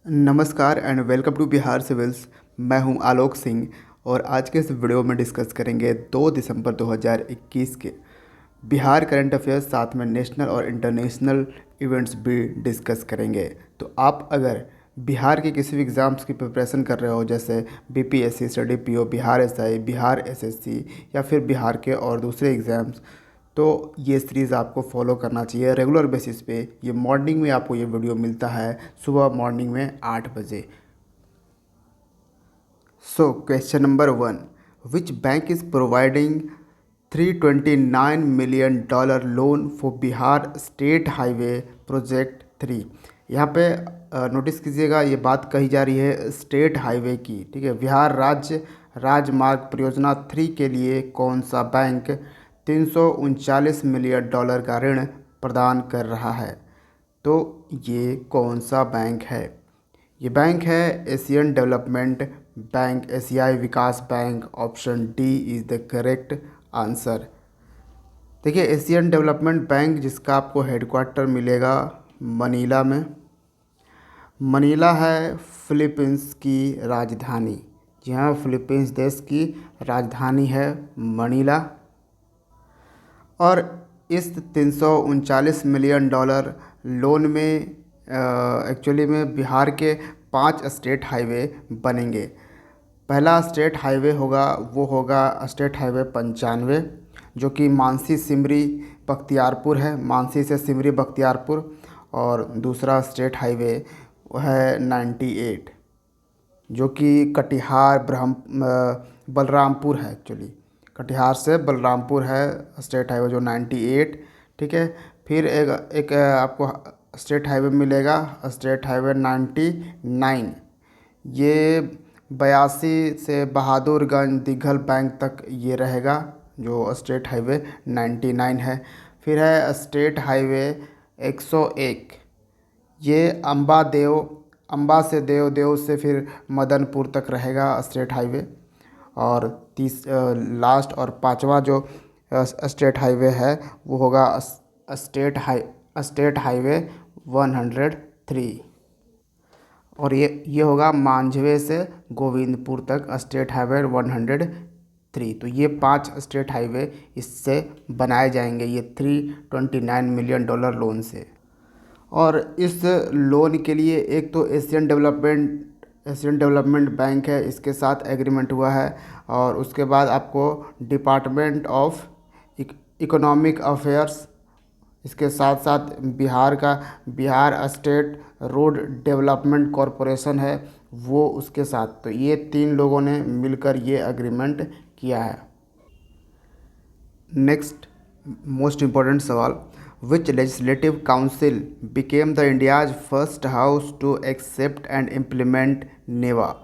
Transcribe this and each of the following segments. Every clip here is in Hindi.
नमस्कार and welcome to Bihar civils. मैं हूं आलोक सिंह और आज के इस वीडियो में डिस्कस करेंगे 2 दिसंबर 2021 के बिहार करंट अफेयर्स, साथ में नेशनल और इंटरनेशनल इवेंट्स भी डिस्कस करेंगे। तो आप अगर बिहार के किसी भी एग्ज़ाम्स की प्रिपरेशन कर रहे हो, जैसे BPSC, study PO, Bihar SI, Bihar SSC या फिर बिहार के और दूसरे एग्ज़ाम्स, तो ये सीरीज़ आपको फॉलो करना चाहिए रेगुलर बेसिस पे। ये मॉर्निंग में आपको ये वीडियो मिलता है, सुबह मॉर्निंग में 8 बजे। So question number 1, which bank is providing $329 million loan for Bihar state highway project 3। यहाँ पे नोटिस कीजिएगा, ये बात कही जा रही है स्टेट हाईवे की, ठीक है। बिहार राज्य राजमार्ग परियोजना 3 के लिए कौन सा बैंक $339 मिलियन का ऋण प्रदान कर रहा है? तो ये कौन सा बैंक है? ये बैंक है एशियन डेवलपमेंट बैंक, एशियाई विकास बैंक। Option D is the correct answer. देखिए, एशियन डेवलपमेंट बैंक जिसका आपको हेडक्वार्टर मिलेगा मनीला में। मनीला है फिलीपींस की राजधानी। जी हाँ, फिलीपींस देश की राजधानी है मनीला। और इस $339 मिलियन लोन में एक्चुअली में बिहार के 5 स्टेट हाईवे बनेंगे। पहला स्टेट हाईवे होगा, वो होगा स्टेट हाईवे 95, जो कि मानसी सिमरी बख्तियारपुर है, मानसी से सिमरी बख्तियारपुर। और दूसरा स्टेट हाईवे वो है 98, जो कि कटिहार बलरामपुर है। एक्चुअली कटिहार से बलरामपुर है स्टेट हाईवे जो 98, ठीक है। फिर एक आपको स्टेट हाईवे मिलेगा, स्टेट हाईवे 99। ये 82 से बहादुरगंज दिघल बैंक तक ये रहेगा, जो स्टेट हाईवे 99 है। फिर है स्टेट हाईवे 101, ये अम्बा से देव से फिर मदनपुर तक रहेगा स्टेट हाईवे। और लास्ट और पांचवा जो स्टेट हाईवे है वो होगा स्टेट हाईवे 103। और ये होगा मांझवे से गोविंदपुर तक स्टेट हाईवे 103। तो ये 5 स्टेट हाईवे इससे बनाए जाएंगे, ये $329 मिलियन लोन से। और इस लोन के लिए एक तो एशियन डेवलपमेंट बैंक है, इसके साथ एग्रीमेंट हुआ है। और उसके बाद आपको डिपार्टमेंट ऑफ इकोनॉमिक अफेयर्स, इसके साथ साथ Bihar state road development corporation है वो उसके साथ। तो ये 3 लोगों ने मिलकर ये एग्रीमेंट किया है। नेक्स्ट मोस्ट इम्पोर्टेंट सवाल, which legislative council became the India's first house to accept and implement NeVA?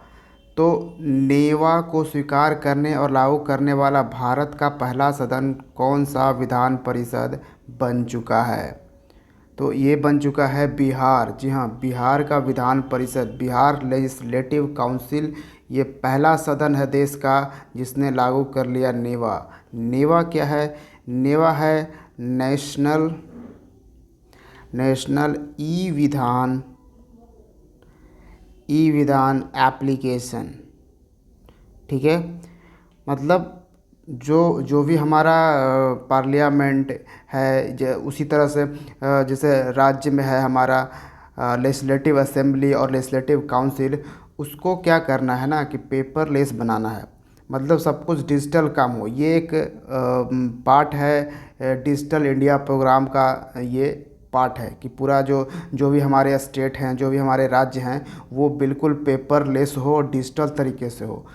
तो नेवा को स्वीकार करने और लागू करने वाला भारत का पहला सदन कौन सा विधान परिषद बन चुका है? तो ये बन चुका है बिहार। जी हाँ, बिहार का विधान परिषद, बिहार लेजिस्लेटिव काउंसिल, ये पहला सदन है देश का जिसने लागू कर लिया नेवा। नेवा क्या है? नेवा है नेशनल ई विधान एप्लीकेशन, ठीक है। मतलब जो भी हमारा पार्लियामेंट है, उसी तरह से जैसे राज्य में है हमारा लेजिस्लेटिव असेंबली और लेजिस्लेटिव काउंसिल, उसको क्या करना है ना कि पेपरलेस बनाना है। मतलब सब कुछ डिजिटल काम हो। ये एक पार्ट है डिजिटल इंडिया प्रोग्राम का। ये पार्ट है कि पूरा जो भी हमारे स्टेट हैं, जो भी हमारे राज्य हैं, वो बिल्कुल पेपरलेस हो, डिजिटल तरीके से हो।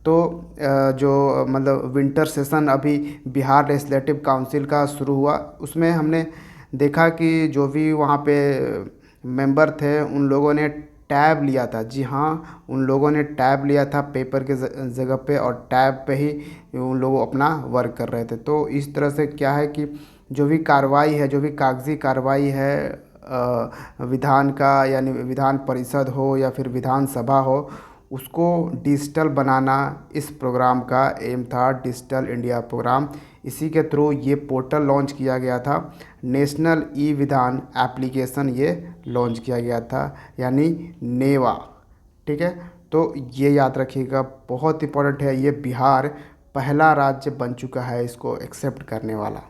तो जो मतलब विंटर सेशन अभी बिहार लेजिस्लेटिव काउंसिल का शुरू हुआ, उसमें हमने देखा कि जो भी वहाँ पे मेंबर थे उन लोगों ने टैब लिया था। जी हाँ, उन लोगों ने टैब लिया था पेपर के जगह पे, और टैब पे ही उन लोग अपना वर्क कर रहे थे। तो इस तरह से क्या है कि जो भी कार्रवाई है, जो भी कागजी कार्रवाई है विधान का, यानी विधान परिषद हो या फिर विधानसभा हो, उसको डिजिटल बनाना इस प्रोग्राम का एम था, डिजिटल इंडिया प्रोग्राम। इसी के थ्रू ये पोर्टल लॉन्च किया गया था, नेशनल ई विधान एप्लीकेशन ये लॉन्च किया गया था, यानी नेवा। ठीक है, तो ये याद रखिएगा, बहुत इंपॉर्टेंट है। ये बिहार पहला राज्य बन चुका है इसको एक्सेप्ट करने वाला।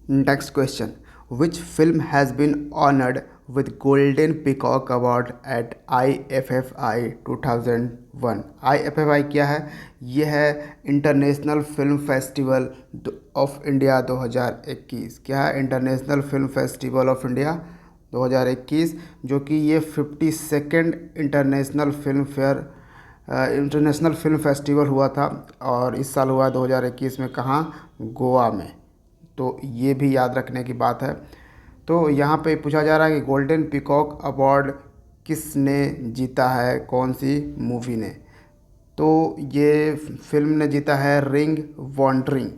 Next question, which film has been honoured with golden peacock award at IFFI 2001। IFFI क्या है? ये है international film festival of India 2021। क्या है? International film festival of India 2021, जो कि ये 52nd इंटरनेशनल फिल्म फेस्टिवल हुआ था, और इस साल हुआ 2021 में। कहाँ? गोवा में। तो ये भी याद रखने की बात है। तो यहाँ पे पूछा जा रहा है कि गोल्डन पीकॉक अवार्ड किसने जीता है, कौन सी मूवी ने? तो ये फिल्म ने जीता है ring wandering.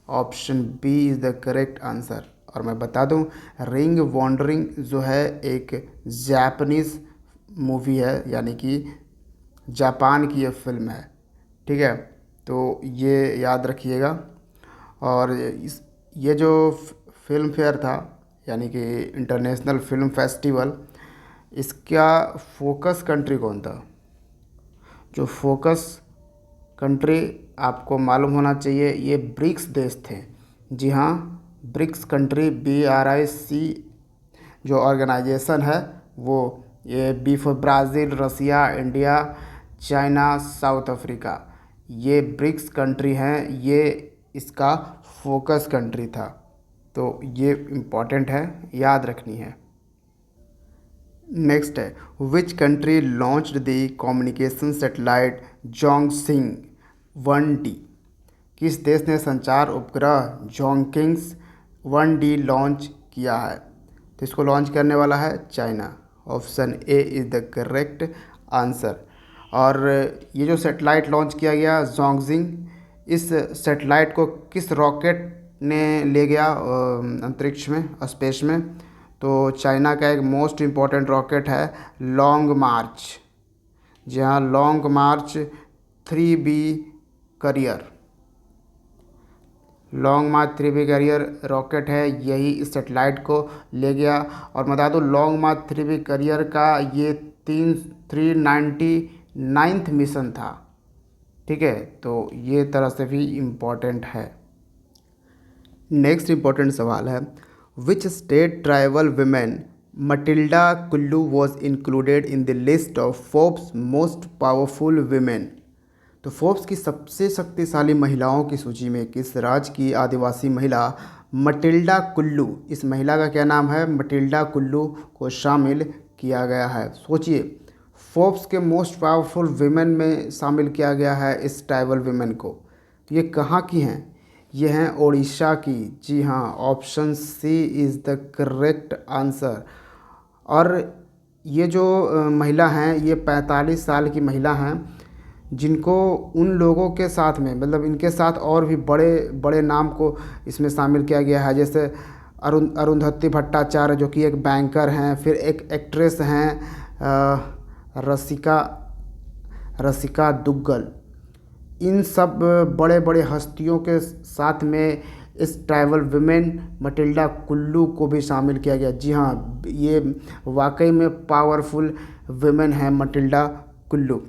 Option B is the correct answer. और मैं बता दूं, रिंग वॉन्डरिंग जो है एक जापानीज़ मूवी है, यानी कि जापान की ये फिल्म है। ठीक है, तो ये याद रखिएगा। और ये जो फिल्म फेयर था, यानी कि इंटरनेशनल फिल्म फेस्टिवल, इसका फोकस कंट्री कौन था? जो फोकस कंट्री आपको मालूम होना चाहिए, ये ब्रिक्स देश थे। जी हाँ, ब्रिक्स कंट्री, BRIC जो ऑर्गेनाइजेशन है, वो ये B for Brazil, Russia, India, China, South Africa, ये ब्रिक्स कंट्री हैं। ये इसका फोकस कंट्री था। तो ये इम्पॉर्टेंट है, याद रखनी है। नेक्स्ट है, which country launched the communication satellite Zhongxing 1D। किस देश ने संचार उपग्रह जोंगकिंग्स 1D लॉन्च किया है? तो इसको लॉन्च करने वाला है China. Option A is the correct answer. और ये जो सैटेलाइट लॉन्च किया गया जोंगजिंग, इस सैटेलाइट को किस रॉकेट ने ले गया अंतरिक्ष में, स्पेस में? तो चाइना का एक मोस्ट इम्पॉर्टेंट रॉकेट है लॉन्ग मार्च। जी हाँ, लॉन्ग मार्च 3B करियर। लॉन्ग मार्च 3B करियर रॉकेट है, यही इस सेटेलाइट को ले गया। और बता दूँ, लॉन्ग मार्च 3B करियर का ये 399th मिशन था। ठीक है, तो ये तरह से भी इम्पॉर्टेंट है। नेक्स्ट इम्पॉर्टेंट सवाल है, which state tribal women Matilda Kullu was included in the list of Forbes most powerful women. तो फोर्ब्स की सबसे शक्तिशाली महिलाओं की सूची में किस राज्य की आदिवासी महिला मटिल्डा कुल्लू, इस महिला का क्या नाम है, मटिल्डा कुल्लू, को शामिल किया गया है? सोचिए, फोर्ब्स के मोस्ट पावरफुल विमेन में शामिल किया गया है इस ट्राइबल विमेन को। तो ये कहाँ की हैं? ये हैं ओडिशा की। जी हाँ, option C is the correct answer. और ये जो महिला हैं, ये 45 साल की महिला हैं, जिनको उन लोगों के साथ में, मतलब इनके साथ और भी बड़े बड़े नाम को इसमें शामिल किया गया है, जैसे अरुंधति भट्टाचार्य, जो कि एक बैंकर हैं। फिर एक एक्ट्रेस हैं रसिका दुग्गल। इन सब बड़े बड़े हस्तियों के साथ में इस ट्राइबल विमेन मटिल्डा कुल्लू को भी शामिल किया गया। जी हाँ, ये वाकई में पावरफुल विमेन है मटिल्डा कुल्लू।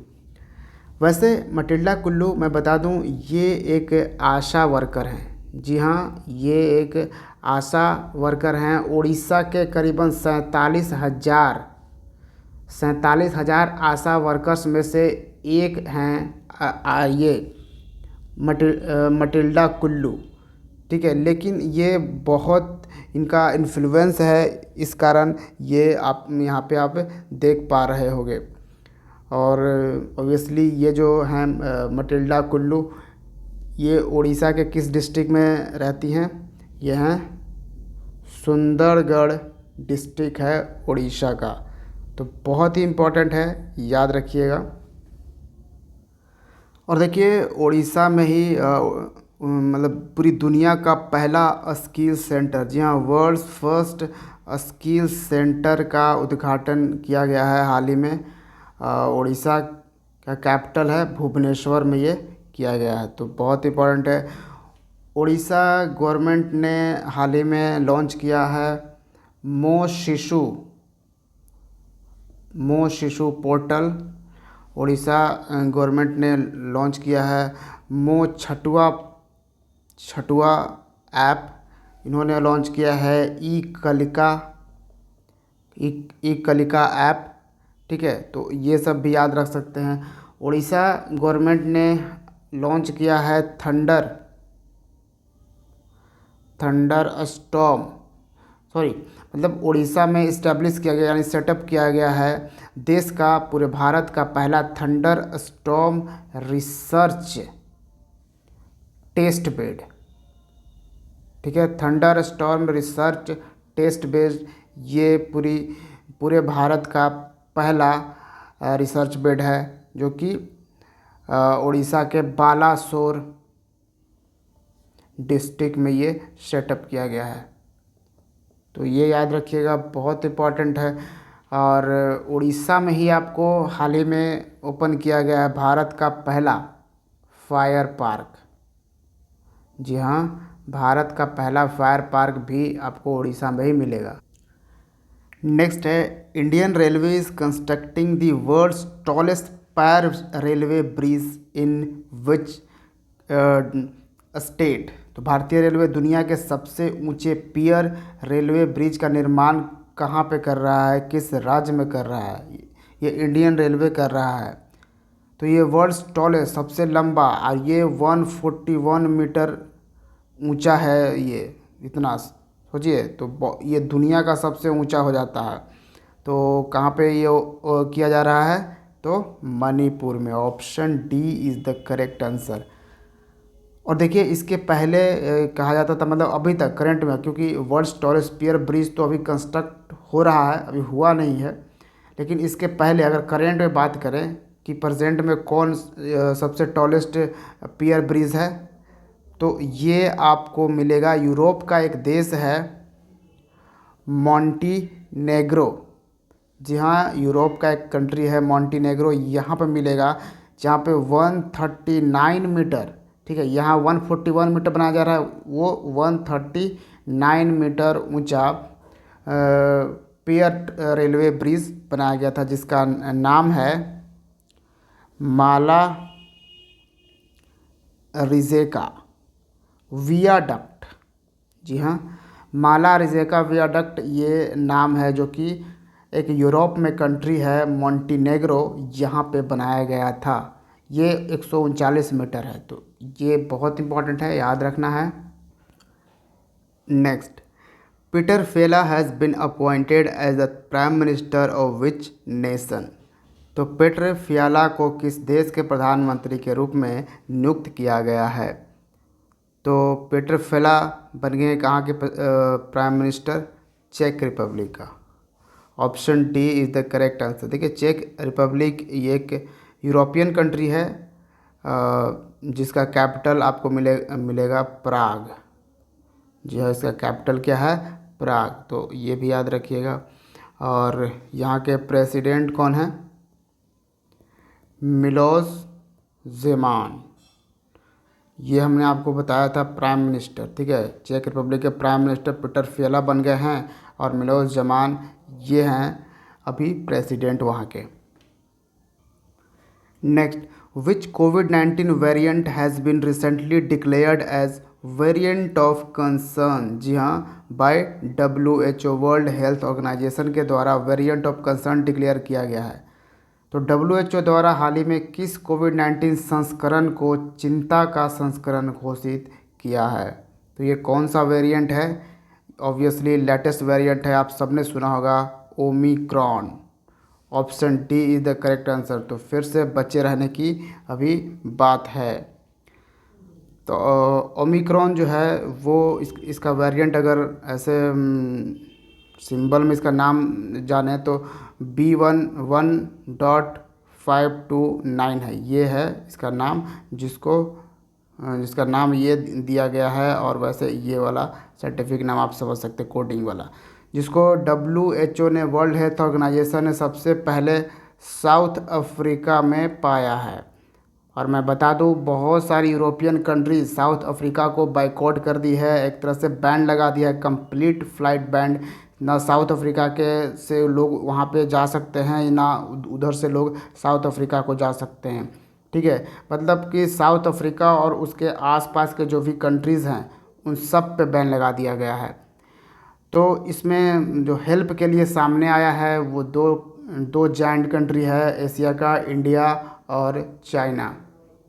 वैसे मटिल्डा कुल्लू, मैं बता दूं, ये एक आशा वर्कर हैं। जी हाँ, ये एक आशा वर्कर हैं। उड़ीसा के करीबन 47,000 आशा वर्कर्स में से एक हैं ये मटिल्डा कुल्लू। ठीक है, लेकिन ये बहुत इनका इन्फ्लुएंस है, इस कारण ये आप यहाँ पे आप देख पा रहे होंगे। और ऑब्वियसली ये जो हैं मटिल्डा कुल्लू, ये उड़ीसा के किस डिस्ट्रिक्ट में रहती हैं? ये हैं सुंदरगढ़ डिस्ट्रिक्ट है उड़ीसा का। तो बहुत ही इम्पोर्टेंट है, याद रखिएगा। और देखिए, उड़ीसा में ही मतलब पूरी दुनिया का पहला स्किल सेंटर, जी हाँ, वर्ल्ड्स फर्स्ट स्किल सेंटर का उद्घाटन किया गया है हाल ही में। उड़ीसा का कैपिटल है भुवनेश्वर में ये किया गया है। तो बहुत इम्पोर्टेंट है। उड़ीसा गवर्नमेंट ने हाल ही में लॉन्च किया है मो शिशु पोर्टल उड़ीसा गवर्नमेंट ने लॉन्च किया है। मो छठुआ ऐप इन्होंने लॉन्च किया है। ई कलिका ऐप, ठीक है, तो ये सब भी याद रख सकते हैं। उड़ीसा गवर्नमेंट ने लॉन्च किया है थंडर स्टॉर्म, सॉरी, मतलब उड़ीसा में इस्टेब्लिश किया गया यानी सेटअप किया गया है देश का, पूरे भारत का पहला thunder storm research test bed, ठीक है, thunder storm research test bed, ये पूरे भारत का पहला रिसर्च बेड है जो कि उड़ीसा के बालासोर डिस्ट्रिक्ट में ये सेटअप किया गया है। तो ये याद रखिएगा, बहुत इम्पॉर्टेंट है। और उड़ीसा में ही आपको हाल ही में ओपन किया गया है भारत का पहला फायर पार्क। जी हाँ, भारत का पहला फायर पार्क भी आपको उड़ीसा में ही मिलेगा। नेक्स्ट है, Indian railway is constructing the world's tallest pier railway bridge in which state. तो भारतीय रेलवे दुनिया के सबसे ऊंचे पियर रेलवे ब्रिज का निर्माण कहाँ पे कर रहा है, किस राज्य में कर रहा है? ये इंडियन रेलवे कर रहा है। तो ये वर्ल्ड्स टॉलेस्ट, सबसे लंबा, और ये 141 मीटर ऊंचा है। ये इतना सोचिए, तो ये दुनिया का सबसे ऊंचा हो जाता है। तो कहाँ पे ये किया जा रहा है? तो मणिपुर में। Option D is the correct answer. और देखिए, इसके पहले कहा जाता था, मतलब अभी तक करंट में, क्योंकि वर्ल्ड्स टॉलेस्ट पियर ब्रिज तो अभी कंस्ट्रक्ट हो रहा है, अभी हुआ नहीं है, लेकिन इसके पहले अगर करंट में बात करें कि प्रेजेंट में कौन सबसे टॉलेस्ट पियर ब्रिज है, तो ये आपको मिलेगा, यूरोप का एक देश है मॉन्टीनेग्रो। जी हाँ, यूरोप का एक कंट्री है मॉन्टीनेग्रो, यहाँ पर मिलेगा, जहाँ पे 139 मीटर, ठीक है, यहाँ 141 मीटर बनाया जा रहा है, वो 139 मीटर ऊंचा पियर रेलवे ब्रिज बनाया गया था, जिसका नाम है माला रिजेका वियाडक्ट। जी हाँ, माला रिजेका वियाडक्ट ये नाम है, जो कि एक यूरोप में कंट्री है मॉन्टीनेग्रो, यहाँ पे बनाया गया था। ये 139 मीटर है, तो ये बहुत इंपॉर्टेंट है, याद रखना है। Next, Peter Fiala has been appointed as the prime minister of which nation. तो पीटर फियाला को किस देश के प्रधानमंत्री के रूप में नियुक्त किया गया है? तो पीटर फेला बन गए कहाँ के प्राइम मिनिस्टर? चेक रिपब्लिक का। Option D is the correct answer. देखिए, चेक रिपब्लिक ये एक यूरोपियन कंट्री है, जिसका कैपिटल आपको मिलेगा प्राग। जी हाँ, इसका कैपिटल क्या है? प्राग। तो ये भी याद रखिएगा। और यहाँ के प्रेसिडेंट कौन है? मिलोस जेमान। ये हमने आपको बताया था प्राइम मिनिस्टर, ठीक है। चेक रिपब्लिक के प्राइम मिनिस्टर पीटर फियाला बन गए हैं, और मिलोस जेमान ये हैं अभी प्रेसिडेंट वहाँ के। नेक्स्ट, विच कोविड-19 variant has been recently declared as variant of concern. जी हाँ, by WHO world health organization के द्वारा वेरिएंट ऑफ कंसर्न डिक्लेयर किया गया है। तो WHO द्वारा हाल ही में किस कोविड-19 संस्करण को चिंता का संस्करण घोषित किया है? तो ये कौन सा वेरिएंट है? ऑब्वियसली लेटेस्ट वेरिएंट है, आप सबने सुना होगा, Omicron. Option D is the correct answer. तो फिर से बचे रहने की अभी बात है। तो ओमिक्रॉन जो है वो इसका वेरिएंट, अगर ऐसे सिंबल में इसका नाम जाने तो B11.529 है, ये है इसका नाम, जिसका नाम ये दिया गया है। और वैसे ये वाला साइंटिफिक नाम आप समझ सकते हैं, कोडिंग वाला, जिसको WHO ने, वर्ल्ड हेल्थ ऑर्गेनाइजेशन ने सबसे पहले साउथ अफ्रीका में पाया है। और मैं बता दूं, बहुत सारी यूरोपियन कंट्रीज साउथ अफ्रीका को बाइकआउट कर दी है, एक तरह से बैन लगा दिया है, कंप्लीट फ्लाइट बैन ना साउथ अफ्रीका के से लोग वहाँ पे जा सकते हैं, ना उधर से लोग साउथ अफ्रीका को जा सकते हैं। ठीक है, मतलब कि साउथ अफ्रीका और उसके आसपास के जो भी कंट्रीज़ हैं उन सब पे बैन लगा दिया गया है। तो इसमें जो हेल्प के लिए सामने आया है वो दो दो जायंट कंट्री है एशिया का, इंडिया और चाइना।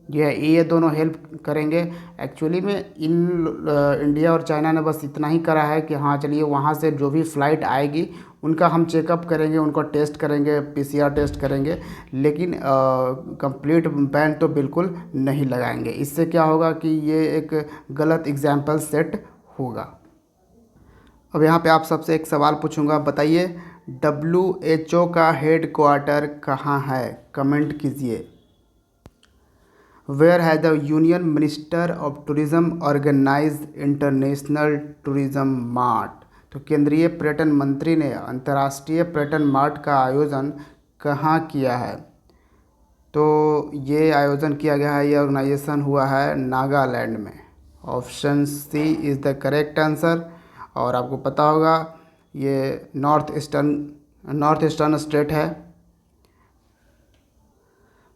ये दोनों हेल्प करेंगे। एक्चुअली में इंडिया और चाइना ने बस इतना ही करा है कि हाँ चलिए वहाँ से जो भी फ़्लाइट आएगी उनका हम चेकअप करेंगे, उनका टेस्ट करेंगे, पीसीआर टेस्ट करेंगे, लेकिन कंप्लीट बैन तो बिल्कुल नहीं लगाएंगे। इससे क्या होगा कि ये एक गलत एग्जाम्पल सेट होगा। अब यहाँ पे आप सबसे एक सवाल पूछूंगा, बताइए WHO का हेड क्वार्टर कहाँ है? कमेंट कीजिए। Where has the union minister of tourism organise international tourism mart? तो केंद्रीय पर्यटन मंत्री ने अंतर्राष्ट्रीय पर्यटन मार्ट का आयोजन कहाँ किया है? तो ये आयोजन किया गया है, ये ऑर्गेनाइजेशन हुआ है नागालैंड में। Option C is the correct answer. और आपको पता होगा ये नॉर्थ ईस्टर्न स्टेट है।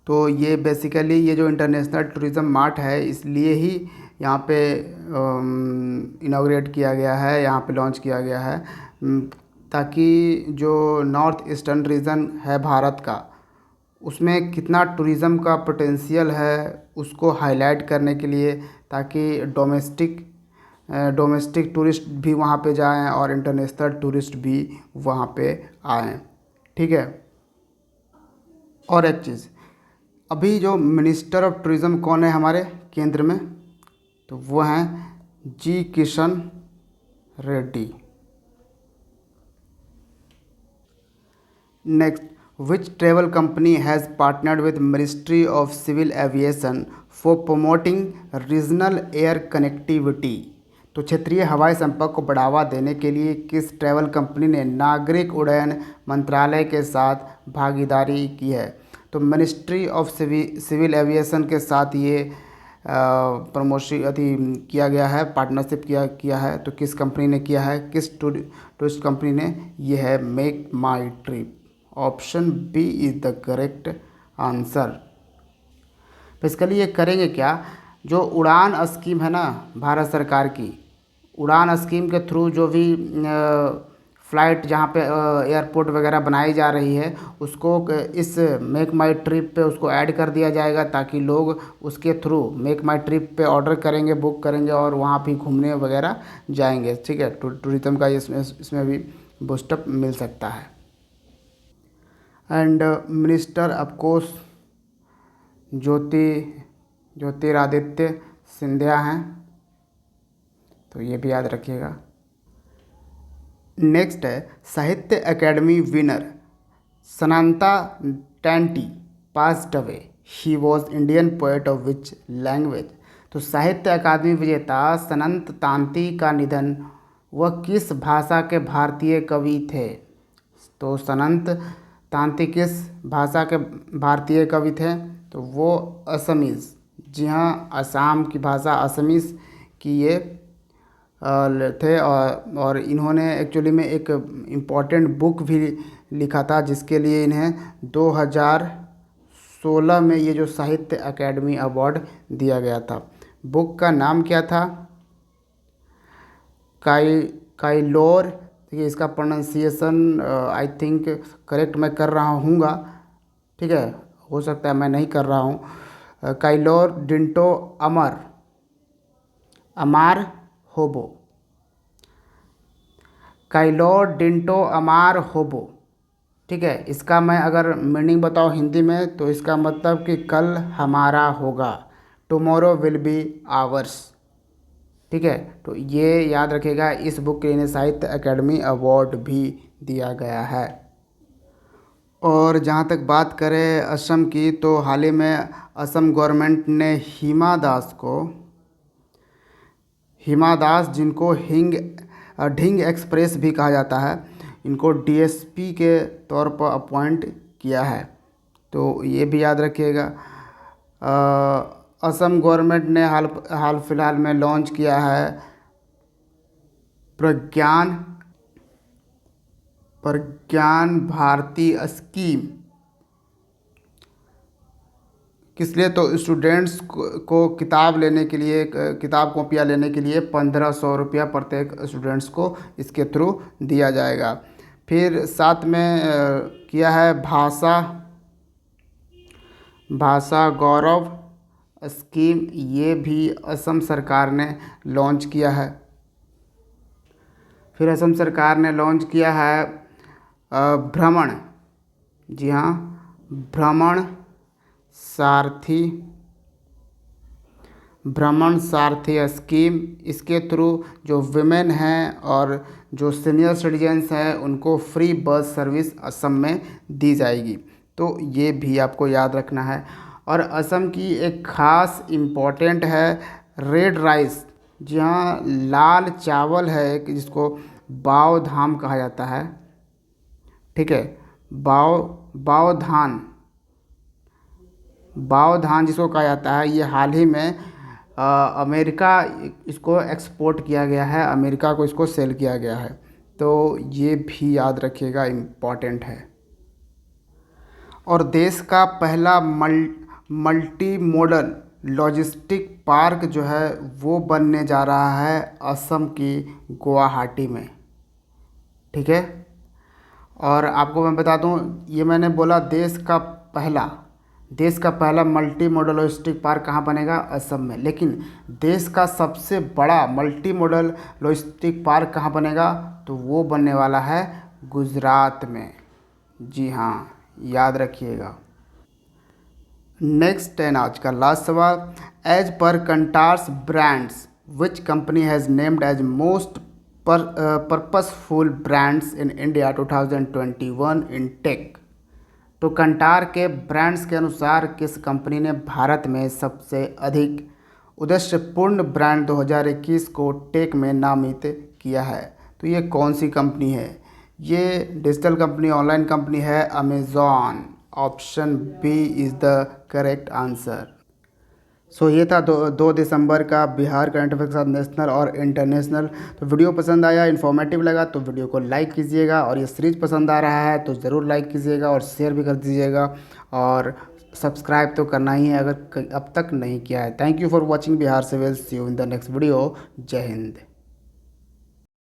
तो ये बेसिकली ये जो इंटरनेशनल टूरिज़्म मार्ट है इसलिए ही यहाँ पे इनाग्रेट किया गया है, यहाँ पे लॉन्च किया गया है, ताकि जो नॉर्थ ईस्टर्न रीजन है भारत का उसमें कितना टूरिज़्म का पोटेंशियल है उसको हाईलाइट करने के लिए, ताकि डोमेस्टिक टूरिस्ट भी वहाँ पे जाएं और इंटरनेशनल टूरिस्ट भी वहाँ पे आएँ। ठीक है। और एक चीज़, अभी जो मिनिस्टर ऑफ टूरिज़्म कौन है हमारे केंद्र में? तो वो हैं G Kishan Reddy. Next, which travel company has partnered with ministry of civil aviation for promoting regional air connectivity? तो क्षेत्रीय हवाई संपर्क को बढ़ावा देने के लिए किस ट्रैवल कंपनी ने नागरिक उड्डयन मंत्रालय के साथ भागीदारी की है? तो मिनिस्ट्री ऑफ सिविल एविएशन के साथ ये प्रमोशन किया गया है, पार्टनरशिप किया है। तो किस कंपनी ने किया है, किस टूरिस्ट कंपनी ने? ये है Make My Trip. Option B is the correct answer. Basically ये करेंगे क्या, जो उड़ान स्कीम है ना भारत सरकार की, उड़ान स्कीम के थ्रू जो भी फ़्लाइट जहाँ पे एयरपोर्ट वगैरह बनाई जा रही है उसको इस मेक माई ट्रिप पे उसको ऐड कर दिया जाएगा, ताकि लोग उसके थ्रू मेक माई ट्रिप पे ऑर्डर करेंगे, बुक करेंगे और वहाँ भी घूमने वगैरह जाएंगे। ठीक है, टूरिज़्म का इसमें भी बूस्टअप मिल सकता है। And minister of course Jyotiraditya Scindia हैं, तो ये भी याद रखिएगा। नेक्स्ट है Sahitya academy winner Sananta Tanty passed away, he was Indian poet of which language? तो साहित्य अकादमी विजेता सनंत तांती का निधन, वह किस भाषा के भारतीय कवि थे? तो सनंत तांती किस भाषा के भारतीय कवि थे? तो वो असमीज़, जी हाँ, असम की भाषा असमीज़ की ये थे। और इन्होंने एक्चुअली में एक इम्पॉर्टेंट बुक भी लिखा था जिसके लिए इन्हें 2016 में ये जो साहित्य अकेडमी अवार्ड दिया गया था। बुक का नाम क्या था? काइलोर। देखिए इसका प्रोनाउंसिएशन आई थिंक करेक्ट मैं कर रहा हूँगा, ठीक है, हो सकता है मैं नहीं कर रहा हूँ। काइलोर डिंटो अमार होबो, काइलोर डिंटो अमार होबो। ठीक है, इसका मैं अगर मीनिंग बताऊँ हिंदी में तो इसका मतलब कि कल हमारा होगा, टुमारो विल बी आवर्स। ठीक है, तो ये याद रखिएगा, इस बुक के लिए साहित्य अकेडमी अवार्ड भी दिया गया है। और जहाँ तक बात करें असम की, तो हाल ही में असम गवर्नमेंट ने हिमा दास जिनको ढिंग एक्सप्रेस भी कहा जाता है, इनको डीएसपी के तौर पर अपॉइंट किया है, तो ये भी याद रखिएगा। असम गवर्नमेंट ने हाल फिलहाल में लॉन्च किया है प्रज्ञान भारती स्कीम किस लिए? तो स्टूडेंट्स को किताब लेने के लिए, किताब कॉपियाँ लेने के लिए 1500 रुपया प्रत्येक स्टूडेंट्स को इसके थ्रू दिया जाएगा। फिर साथ में किया है भाषा गौरव स्कीम, ये भी असम सरकार ने लॉन्च किया है। फिर असम सरकार ने लॉन्च किया है भ्रमण, जी हाँ, भ्रमण सारथी स्कीम। इसके थ्रू जो विमेन हैं और जो सीनियर सिटीजन्स हैं उनको फ्री बस सर्विस असम में दी जाएगी। तो ये भी आपको याद रखना है। और असम की एक ख़ास इम्पोर्टेंट है रेड राइस, जी हाँ, लाल चावल है एक, जिसको बाव धाम कहा जाता है। ठीक है, बाव धान जिसको कहा जाता है, ये हाल ही में अमेरिका इसको एक्सपोर्ट किया गया है, अमेरिका को इसको सेल किया गया है। तो ये भी याद रखिएगा, इम्पॉर्टेंट है। और देश का पहला मल्टी मॉडल लॉजिस्टिक पार्क जो है वो बनने जा रहा है असम की गुवाहाटी में। ठीक है, और आपको मैं बता दूं, ये मैंने बोला देश का पहला मल्टी मॉडल लॉजिस्टिक पार्क कहाँ बनेगा? असम में। लेकिन देश का सबसे बड़ा मल्टी मॉडल लॉजिस्टिक पार्क कहाँ बनेगा? तो वो बनने वाला है गुजरात में। जी हाँ, याद रखिएगा। नेक्स्ट 10 आज का लास्ट सवाल। As per Kantar's brands which company has named as most purposeful brands in India 2021 in tech. तो कंटार के ब्रांड्स के अनुसार किस कंपनी ने भारत में सबसे अधिक उद्देश्यपूर्ण ब्रांड 2021 को टेक में नामित किया है? तो ये कौन सी कंपनी है? ये डिजिटल कंपनी, ऑनलाइन कंपनी है Amazon. Option B is the correct answer. So ये था 2 दिसंबर का बिहार करंट अफेयर के साथ नेशनल और इंटरनेशनल। तो वीडियो पसंद आया, इन्फॉर्मेटिव लगा तो वीडियो को लाइक कीजिएगा, और ये सीरीज़ पसंद आ रहा है तो ज़रूर लाइक कीजिएगा और शेयर भी कर दीजिएगा, और सब्सक्राइब तो करना ही है अगर अब तक नहीं किया है। Thank you for watching Bihar civil. See you in the next video. जय हिंद।